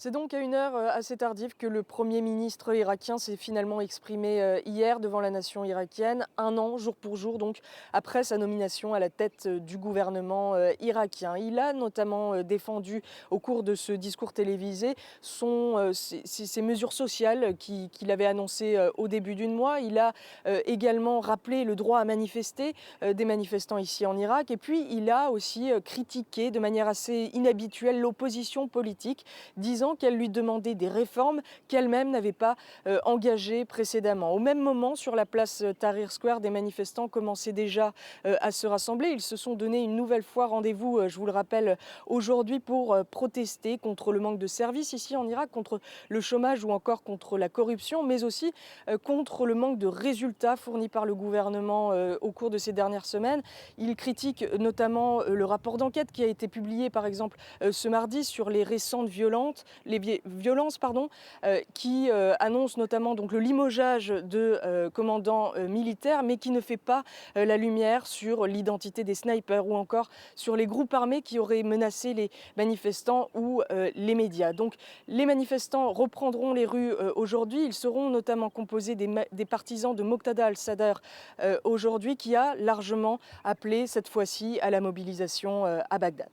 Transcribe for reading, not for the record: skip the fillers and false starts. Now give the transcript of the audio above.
C'est donc à une heure assez tardive que le Premier ministre irakien s'est finalement exprimé hier devant la nation irakienne, un an, jour pour jour, donc après sa nomination à la tête du gouvernement irakien. Il a notamment défendu au cours de ce discours télévisé ces mesures sociales qu'il avait annoncées au début du mois. Il a également rappelé le droit à manifester des manifestants ici en Irak. Et puis il a aussi critiqué de manière assez inhabituelle l'opposition politique, disant qu'elle lui demandait des réformes qu'elle-même n'avait pas engagées précédemment. Au même moment, sur la place Tahrir Square, des manifestants commençaient déjà à se rassembler. Ils se sont donné une nouvelle fois rendez-vous, je vous le rappelle, aujourd'hui pour protester contre le manque de services ici en Irak, contre le chômage ou encore contre la corruption, mais aussi contre le manque de résultats fournis par le gouvernement au cours de ces dernières semaines. Ils critiquent notamment le rapport d'enquête qui a été publié par exemple ce mardi sur les récentes violences, qui annonce notamment donc le limogeage de commandants militaires, mais qui ne fait pas la lumière sur l'identité des snipers ou encore sur les groupes armés qui auraient menacé les manifestants ou les médias. Donc les manifestants reprendront les rues aujourd'hui. Ils seront notamment composés des partisans de Moqtada al-Sadr aujourd'hui, qui a largement appelé cette fois-ci à la mobilisation à Bagdad.